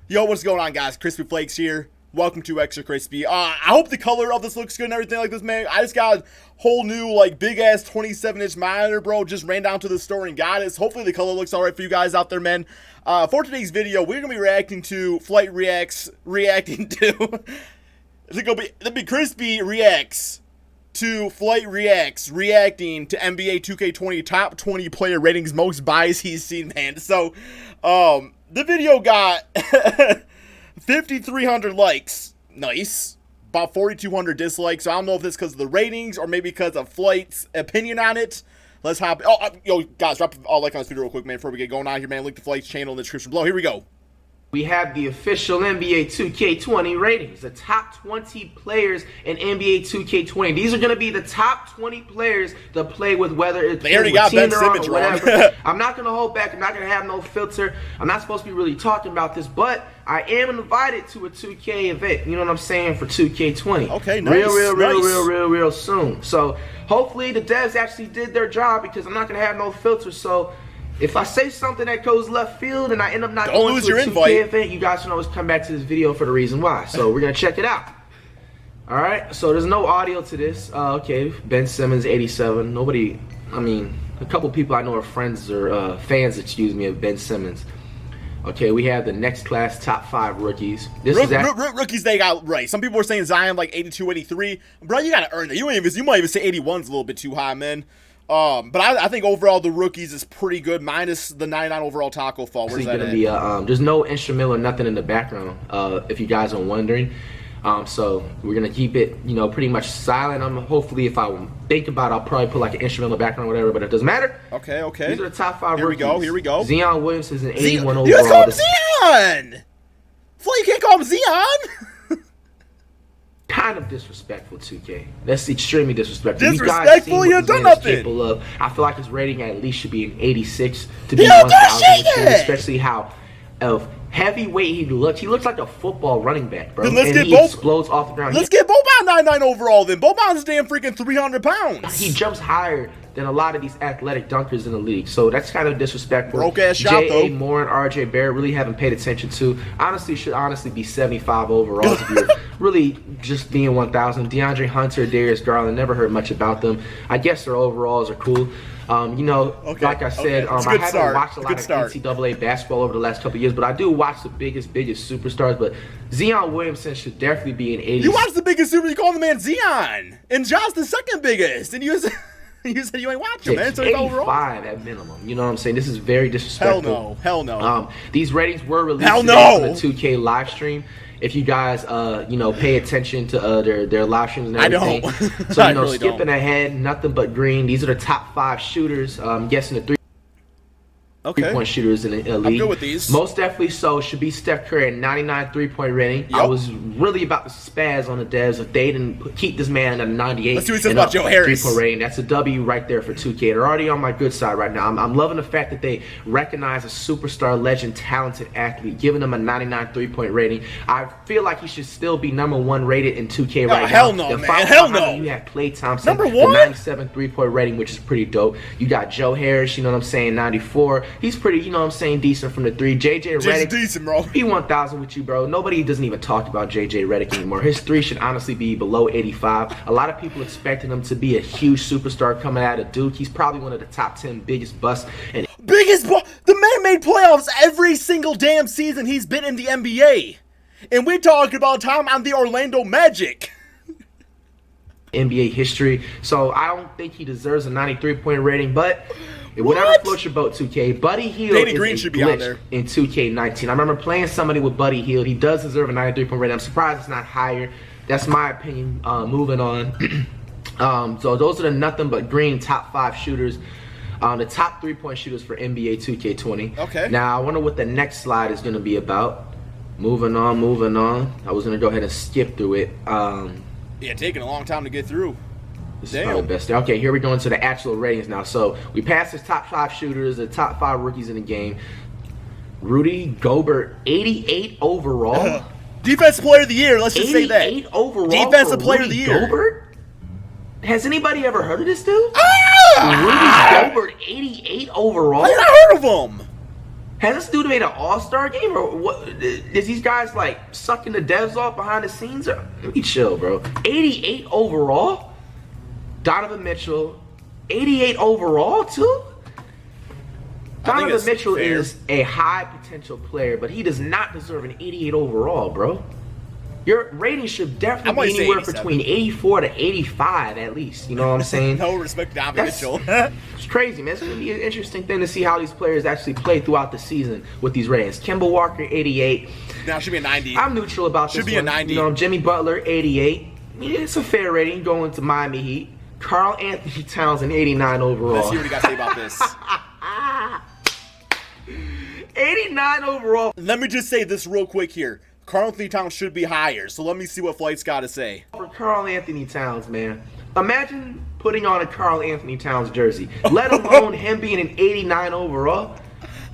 Yo, what's going on, guys? Crispy Flakes here. Welcome to Extra Crispy. I hope the color of this looks good and everything like this, man. I just got a whole new, big-ass 27-inch monitor, bro. Just ran down to the store and got it. Hopefully the color looks all right for you guys out there, man. For today's video, we're going to be reacting to FlightReacts reacting to... It's going to be Crispy Reacts to FlightReacts reacting to NBA 2K20 top 20 player ratings, most buys he's seen, man. So, the video got 5,300 likes. Nice. About 4,200 dislikes. So I don't know if this is because of the ratings or maybe because of Flight's opinion on it. Let's hop. Yo, guys, drop a like on this video real quick, man, before we get going on here, man. Link to Flight's channel in the description below. Here we go. We have the official NBA 2K20 ratings, the top 20 players in NBA 2K20. These are going to be the top 20 players to play with, whether it's they already got Ben Simmons wrong. I'm not going to hold back. I'm not going to have no filter. I'm not supposed to be really talking about this, but I am invited to a 2K event. You know what I'm saying, for 2K20. Okay, nice. Real soon. So hopefully the devs actually did their job, because I'm not going to have no filter. So if I say something that goes left field and I end up not going to a 2K event, you guys can always come back to this video for the reason why. So we're going to check it out. All right, so there's no audio to this. Okay, Ben Simmons, 87. Nobody, I mean, a couple people I know are friends or fans, excuse me, of Ben Simmons. Okay, we have the next class top 5 rookies. This is rookies they got right. Some people were saying Zion like 82, 83. Bro, you got to earn that. You might even say 81's a little bit too high, man. But I think overall the rookies is pretty good, minus the 99 overall Taco Fall. Where's that at? There's no instrumental or nothing in the background, if you guys are wondering. So we're gonna keep it, pretty much silent. Hopefully, if I think about it, I'll probably put like an instrumental background or whatever, but it doesn't matter. Okay. These are the top 5 Here rookies. Here we go. Zion Williams is an 81 overall. You guys call him Zion! Flo, you can't call him Zion! Kind of disrespectful, 2K. That's extremely disrespectful. Disrespectful? You done nothing. I feel like his rating at least should be an 86 to be 1,000, especially how heavyweight he looks. He looks like a football running back, bro. Then explodes off the ground. Let's get Boban 99 overall then. Boban's damn freaking 300 pounds. He jumps higher than a lot of these athletic dunkers in the league. So that's kind of disrespectful. Broke ass shot, though. J.A. Moore and R.J. Barrett really haven't paid attention to. Honestly, should be 75 overall if you're really just being 1,000. DeAndre Hunter, Darius Garland, never heard much about them. I guess their overalls are cool. Like I said, I haven't watched a lot of NCAA basketball over the last couple of years, but I do watch the biggest superstars. But Zion Williamson should definitely be an 80. You watch the biggest super, you call the man Zion, and Josh the second biggest, and you said you ain't watching, man. So 85 at minimum. You know what I'm saying? This is very disrespectful. Hell no. These ratings were released on the 2K live stream. If you guys, pay attention to their live streams and everything. I don't. So, really skipping ahead, nothing but green. These are the top 5 shooters. I'm guessing the 3-point shooters in the league. I'm good with these. Most definitely so should be Steph Curry at 99 3-point rating. Yep. I was really about to spaz on the devs if they didn't keep this man at a 98. Let's see what he says about Joe Harris. 3-point rating. That's a W right there for 2K. They're already on my good side right now. I'm loving the fact that they recognize a superstar, legend, talented athlete, giving him a 99 3-point rating. I feel like he should still be #1 rated in 2K right now. Hell no, man. Hell no. You have Klay Thompson, number 1, the 97 3-point rating, which is pretty dope. You got Joe Harris, 94. He's pretty, decent from the 3. JJ Redick, decent, bro. Be 1,000 with you, bro. Nobody doesn't even talk about JJ Redick anymore. His 3 should honestly be below 85. A lot of people expecting him to be a huge superstar coming out of Duke. He's probably one of the top 10 biggest busts. The man made playoffs every single damn season he's been in the NBA. And we're talking about time on the Orlando Magic. NBA history. So I don't think he deserves a 93-point rating, but whatever floats your boat, 2K. Buddy Hield is a glitch in 2K19. I remember playing somebody with Buddy Hield. He does deserve a 93-point rating. I'm surprised it's not higher. That's my opinion. Moving on. So those are the nothing but green top 5 shooters. The top 3-point shooters for NBA 2K20. Okay. Now I wonder what the next slide is going to be about. Moving on. I was going to go ahead and skip through it. Yeah, taking a long time to get through. This is probably the best. Okay, here we go into the actual ratings now. So we passed the top 5 shooters, the top 5 rookies in the game. Rudy Gobert, 88 overall. Defensive player of the year, let's just say that. 88 overall. Defensive player of the year. Gobert? Has anybody ever heard of this dude? Ah! Rudy Gobert, 88 overall. I never heard of him. Has this dude made an all-star game, or what? Is these guys like sucking the devs off behind the scenes? Or, let me chill, bro. 88 overall? Donovan Mitchell, 88 overall too? Donovan Mitchell is a high potential player, but he does not deserve an 88 overall, bro. Your rating should definitely be anywhere between 84 to 85 at least. You know what I'm saying? No respect to Donovan Mitchell. It's crazy, man. It's going to be an interesting thing to see how these players actually play throughout the season with these ratings. Kemba Walker, 88. Now, should be a 90. I'm neutral about this. Should be a 90. You know, Jimmy Butler, 88. I mean, it's a fair rating going to Miami Heat. KarlAnthony Towns, an 89 overall. Let's see what he got to say about this. 89 overall. Let me just say this real quick here. KarlAnthony Towns should be higher, so let me see what Flight's got to say. For KarlAnthony Towns, man. Imagine putting on a KarlAnthony Towns jersey, let alone him being an 89 overall.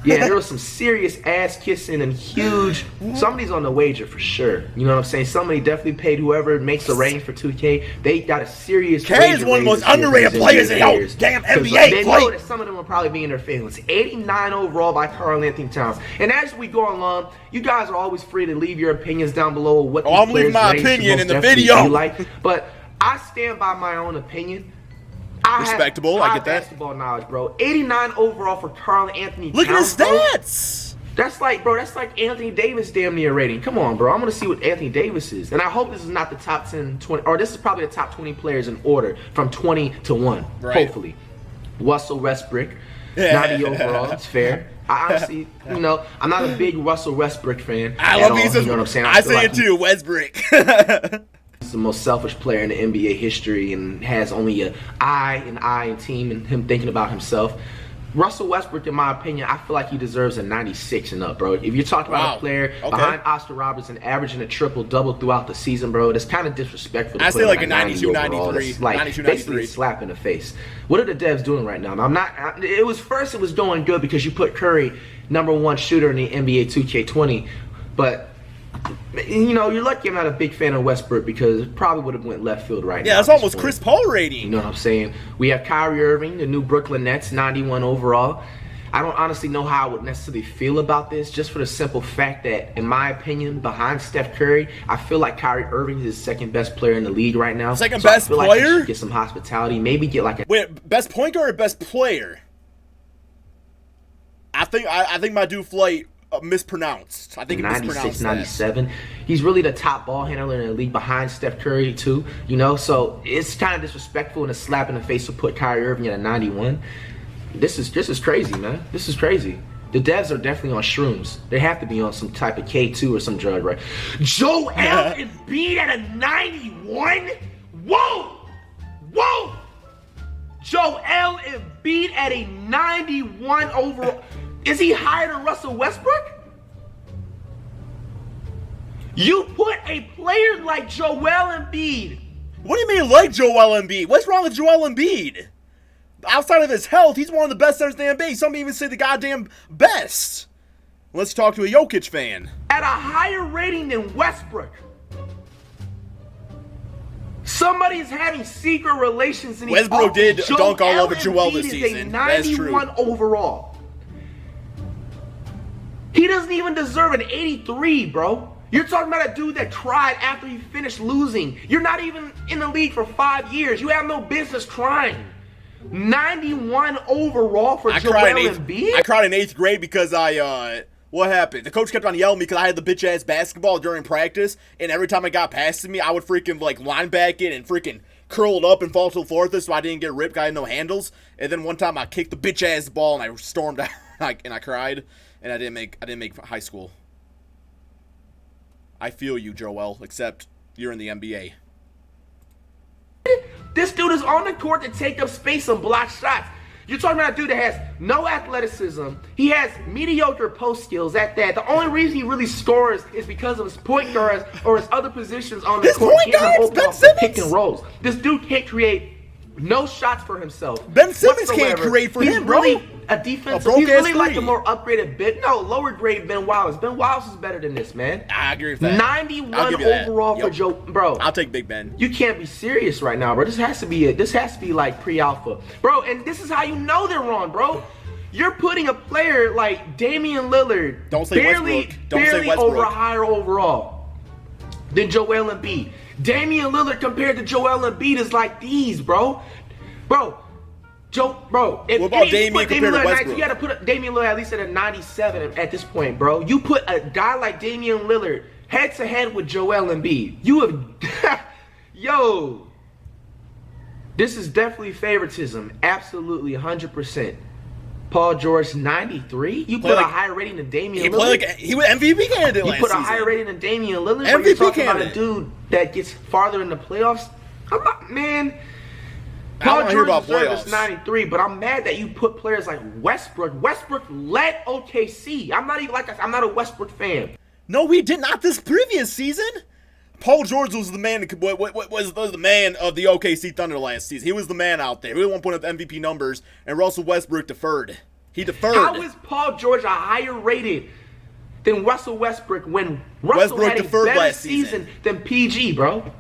Yeah, there was some serious ass kissing and huge. Somebody's on the wager for sure. You know what I'm saying? Somebody definitely paid whoever makes the rating for 2K. They got a serious. K is one of the most underrated players in the damn NBA. They know that some of them will probably be in their feelings. 89 overall by KarlAnthony Towns. And as we go along, you guys are always free to leave your opinions down below. What I'm leaving my opinion in the video. But I stand by my own opinion. Respectable, I get that. Basketball knowledge, bro. 89 overall for KarlAnthony Towns. Look at his stats. That's like Anthony Davis damn near rating. Come on, bro. I'm going to see what Anthony Davis is. And I hope this is not the top 10, 20, or this is probably the top 20 players in order from 20 to 1. Right. Hopefully. Russell Westbrook, 90 overall. It's fair. I honestly, you know, I'm not a big Russell Westbrook fan. I love you know what I'm saying? I say it too, Westbrook. He's the most selfish player in the NBA history and has only an I in team and him thinking about himself. Russell Westbrook, in my opinion, I feel like he deserves a 96 and up, bro. If you're talking about a player behind Oscar Robertson averaging a triple-double throughout the season, bro, that's kind of disrespectful. I say like a 92, 93. Like 92, basically 93. a slap in the face. What are the devs doing right now? It was doing good because you put Curry #1 shooter in the NBA 2K20, but you know, you're lucky I'm not a big fan of Westbrook because it probably would have went left field right now. Yeah, that's almost Chris Paul rating. You know what I'm saying? We have Kyrie Irving, the new Brooklyn Nets, 91 overall. I don't honestly know how I would necessarily feel about this, just for the simple fact that, in my opinion, behind Steph Curry, I feel like Kyrie Irving is the second best player in the league right now. Second best player? Like he should get some hospitality, maybe get like a... Wait, best point guard or best player? I think my dude Flight mispronounced. I think he mispronounced 97. He's really the top ball handler in the league behind Steph Curry too. You know, so it's kind of disrespectful and a slap in the face to put Kyrie Irving at a 91. This is crazy, man. This is crazy. The devs are definitely on shrooms. They have to be on some type of K2 or some drug, right? Joel Embiid at a 91? Whoa! Whoa! Joel Embiid at a 91 overall. Is he higher than Russell Westbrook? You put a player like Joel Embiid. What do you mean like Joel Embiid? What's wrong with Joel Embiid? Outside of his health, he's one of the best centers in the NBA. Some even say the goddamn best. Let's talk to a Jokic fan. At a higher rating than Westbrook. Somebody is having secret relations and Westbrook did dunk all over Joel this season. That's true. 91 overall. He doesn't even deserve an 83, bro. You're talking about a dude that cried after he finished losing. You're not even in the league for 5 years. You have no business crying. 91 overall for Joel Embiid? I cried in 8th grade because what happened? The coach kept on yelling at me because I had the bitch-ass basketball during practice, and every time it got passed to me, I would freaking, like, lineback it and freaking curl it up and fall to the floor with it so I didn't get ripped because I had no handles. And then one time I kicked the bitch-ass ball and I stormed out and I cried, and I didn't make high school. I feel you, Joel, except you're in the NBA. This dude is on the court to take up space and block shots. You're talking about a dude that has no athleticism. He has mediocre post skills at that. The only reason he really scores is because of his point guards or his other positions on the court. His point guards, Ben Simmons. Pick and rolls. This dude can't create no shots for himself. Ben Simmons can't create for him, bro. He's really a defensive. He's really like a more upgraded lower grade Ben Wallace. Ben Wallace is better than this, man. I agree with that. 91 overall for Joe, bro. I'll take Big Ben. You can't be serious right now, bro. This has to be like pre-alpha, bro. And this is how you know they're wrong, bro. you're putting a player like Damian Lillard, Don't say barely Westbrook. over higher overall than Joel Embiid. Damian Lillard compared to Joel Embiid is like these, bro. Bro. If what about Damian compared to Westbrook? You got to put Damian Lillard at least at a 97 at this point, bro. You put a guy like Damian Lillard head to head with Joel Embiid. You have, yo, this is definitely favoritism. Absolutely, 100%. Paul George, 93. You put a higher rating than Damian Lillard. He was MVP candidate last season. You put a higher rating than Damian Lillard. MVP you're talking candidate. about a dude that gets farther in the playoffs. I'm not, man. Paul George deserves 93, but I'm mad that you put players like Westbrook. Westbrook led OKC. I'm not a Westbrook fan. No, we did not this previous season. Paul George was the man. Was the man of the OKC Thunder last season. He was the man out there. We didn't want to put up MVP numbers, and Russell Westbrook deferred. He deferred. How is Paul George a higher rated than Russell Westbrook when Russell had a better season than PG, bro?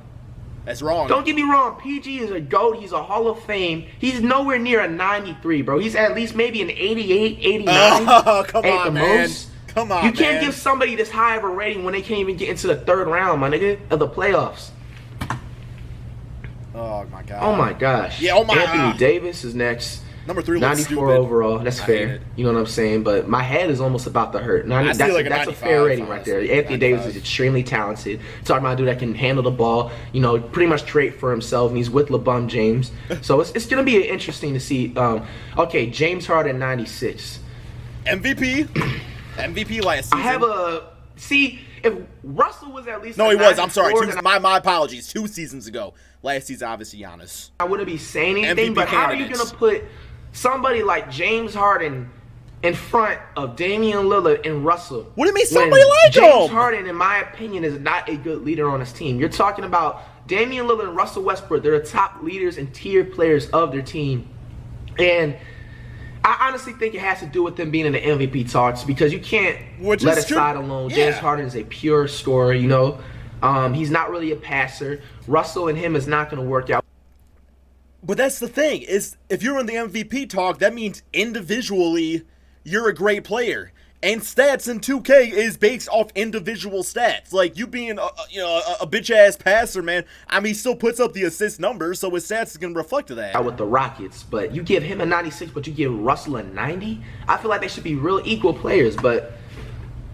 That's wrong. Don't get me wrong. PG is a GOAT. He's a Hall of Fame. He's nowhere near a 93, bro. He's at least maybe an 88, 89 oh, come at on, the man. most. Come on, You can't man. give somebody this high of a rating when they can't even get into the third round, my nigga, of the playoffs. Oh, my God. Oh, my gosh. Yeah, oh, my Anthony God. Davis is next. Number 3 looks 94 stupid. overall. That's I hate fair. it. You know what I'm saying? But my head is almost about to hurt. I see like a that's a 95, fair rating right honestly. there. Anthony 95. Davis is extremely talented. Talking about a dude that can handle the ball, you know, pretty much trade for himself, and he's with LeBron James. So it's going to be interesting to see. Okay, James Harden, 96. MVP last season. I have a... See, if Russell was at least... No, he was. I'm sorry. 94, My apologies. 2 seasons ago. Last season, obviously, Giannis. I wouldn't be saying anything, MVP but how are you candidates. going to put somebody like James Harden in front of Damian Lillard and Russell? What do you mean somebody like James him? Harden, in my opinion, is not a good leader on his team. You're talking about Damian Lillard and Russell Westbrook. They're the top leaders and tier players of their team. And I honestly think it has to do with them being in the MVP talks because you can't let it slide alone. Yeah. James Harden is a pure scorer, you know. He's not really a passer. Russell and him is not going to work out. But that's the thing, is if you're in the MVP talk, that means individually you're a great player. And stats in 2K is based off individual stats. Like, you being a bitch-ass passer, man, I mean, he still puts up the assist numbers, so his stats is going to reflect to that. With the Rockets, but you give him a 96, but you give Russell a 90? I feel like they should be real equal players, but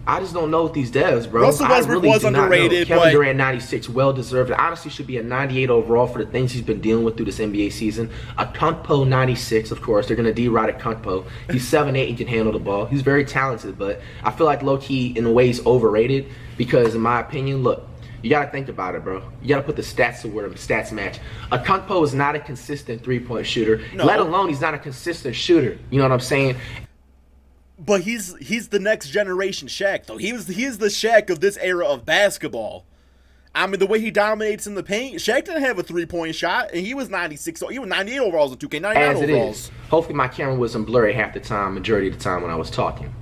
I just don't know with these devs, bro. Russell Westbrook was underrated, Kevin but Durant, 96, well-deserved. It honestly should be a 98 overall for the things he's been dealing with through this NBA season. A Kuntpo, 96, of course. They're going to D-ride at Kuntpo. He's 7'8" and can handle the ball. He's very talented, but I feel like low-key, in a way, he's overrated because, in my opinion, look, you got to think about it, bro. You got to put the stats to where the stats match. A Kuntpo is not a consistent three-point shooter, let alone he's not a consistent shooter. You know what I'm saying? But he's the next generation Shaq, though. He is the Shaq of this era of basketball. I mean, the way he dominates in the paint, Shaq didn't have a three-point shot, and he was 96. He was 98 overalls in 2K, 99 As it overalls. is. Hopefully my camera wasn't blurry half the time, majority of the time when I was talking.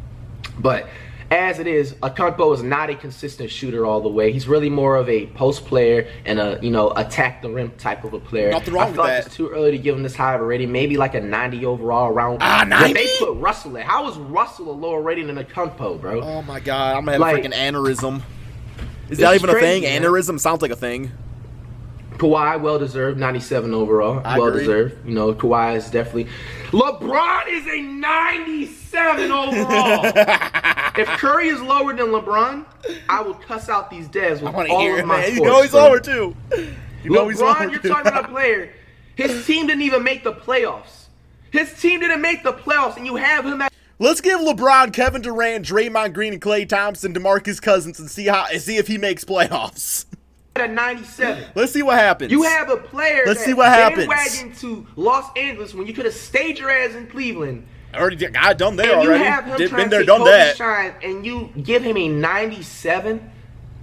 But as it is, Kuntpo is not a consistent shooter all the way. He's really more of a post player and a, attack the rim type of a player. Nothing wrong I feel with like that. it's too early to give him this high of a rating. Maybe like a 90 overall around. 90? What they put Russell at. How is Russell a lower rating than a Kuntpo, bro? Oh my god, I'm gonna have a freaking aneurysm. Is This that is even a thing? crazy, man. Aneurysm sounds like a thing. Kawhi, well-deserved, 97 overall. I agree. Well-deserved. Kawhi is definitely... LeBron is a 97 overall. If Curry is lower than LeBron, I will cuss out these devs with all of my force. You know he's lower, too. You know he's lower. LeBron, you're talking about a player. His team didn't even make the playoffs. His team didn't make the playoffs, and you have him at... Let's give LeBron, Kevin Durant, Draymond Green, and Klay Thompson, DeMarcus Cousins, and see if he makes playoffs. a 97. Let's see what happens. You have a player Let's that see what happens. bandwagoned to Los Angeles when you could have stayed your ass in Cleveland. I already got done there And you already. have him trying Been to there, take done Kobe that. shine, and you give him a 97.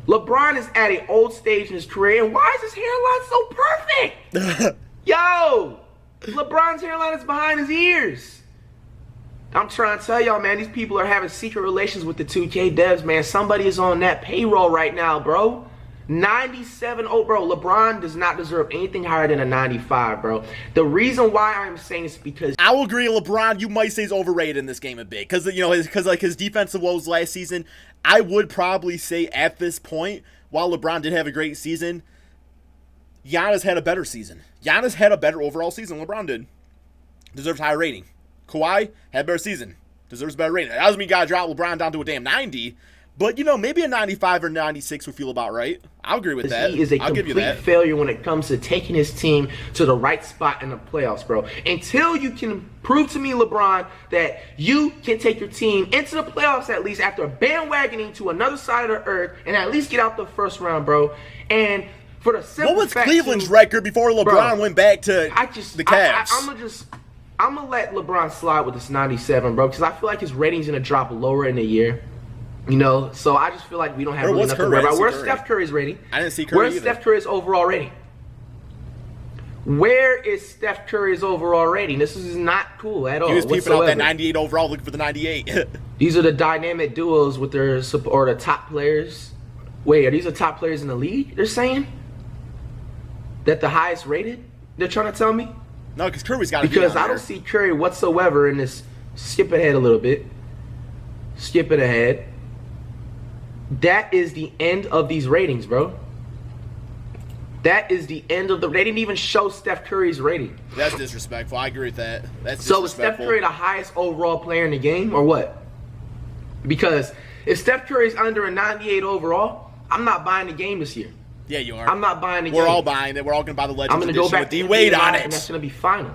LeBron is at an old stage in his career, and why is his hairline so perfect? Yo, LeBron's hairline is behind his ears. I'm trying to tell y'all, man, these people are having secret relations with the 2K devs, man. Somebody is on that payroll right now, bro. 97. Oh, bro, LeBron does not deserve anything higher than a 95, bro. The reason why I'm saying is because I will agree, LeBron, you might say he's overrated in this game a bit because his defensive woes last season. I would probably say at this point, while LeBron did have a great season, Giannis had a better season. Giannis had a better overall season than LeBron did. Deserves higher rating. Kawhi had a better season. Deserves a better rating. That doesn't mean you gotta drop LeBron down to a damn 90. But, maybe a 95 or 96 would feel about right. I'll agree with that. He is a I'll give you complete that. failure when it comes to taking his team to the right spot in the playoffs, bro. Until you can prove to me, LeBron, that you can take your team into the playoffs at least after bandwagoning to another side of the earth and at least get out the first round, bro. And for the simple what was fact Cleveland's record before LeBron went back to the Cavs? I'm going to let LeBron slide with this 97, bro, because I feel like his rating's going to drop lower in the year. So I just feel like we don't have really enough to worry about. Where's Steph Curry's rating? I didn't see Curry Where's either. Steph Curry's overall rating? Where is Steph Curry's overall rating? This is not cool at all. He was peeping out that 98 overall, looking for the 98. These are the dynamic duos with their or the top players. Wait, are these the top players in the league? They're saying that the highest rated. They're trying to tell me. No, because Curry's got to be Because I don't see Curry whatsoever in this. Skip ahead a little bit. Skip it ahead. That is the end of these ratings, bro. That is the end of they didn't even show Steph Curry's rating. That's disrespectful. I agree with that. That's So is Steph Curry the highest overall player in the game or what? Because if Steph Curry's under a 98 overall, I'm not buying the game this year. Yeah, you are. I'm not buying the game. We're all buying it. We're all going to buy the Legends I'm going to go back with D-Wade on it. And that's going to be final.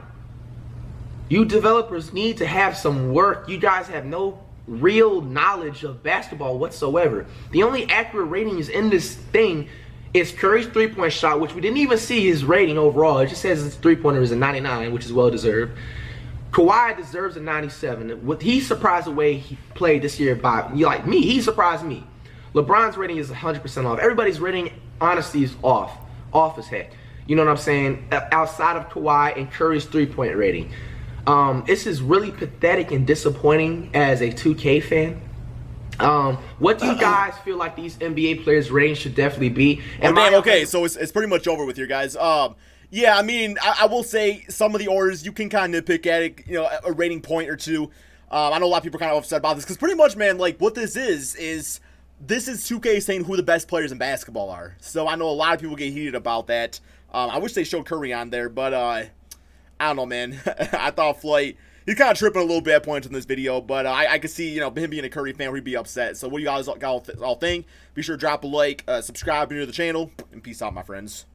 You developers need to have some work. You guys have no real knowledge of basketball whatsoever. The only accurate ratings in this thing is Curry's three-point shot, which we didn't even see his rating overall. It just says his three-pointer is a 99, which is well-deserved. Kawhi deserves a 97. He surprised the way he played this year like me. He surprised me. LeBron's rating is 100% off. Everybody's rating, honestly, is off as heck. You know what I'm saying? Outside of Kawhi and Curry's three-point rating. This is really pathetic and disappointing as a 2K fan. What do you guys feel like these NBA players' ratings should definitely be? Okay, so it's pretty much over with here, guys. Yeah, I mean, I will say some of the orders you can kind of pick at it, a rating point or two. I know a lot of people are kind of upset about this because pretty much, man, like what this is this is 2K saying who the best players in basketball are. So I know a lot of people get heated about that. I wish they showed Curry on there, but I don't know, man. I thought Flight, he's kind of tripping a little bit at points in this video, but I could see, him being a Curry fan, he'd be upset. So what do you guys all think? Be sure to drop a like, subscribe if you're new to the channel, and peace out, my friends.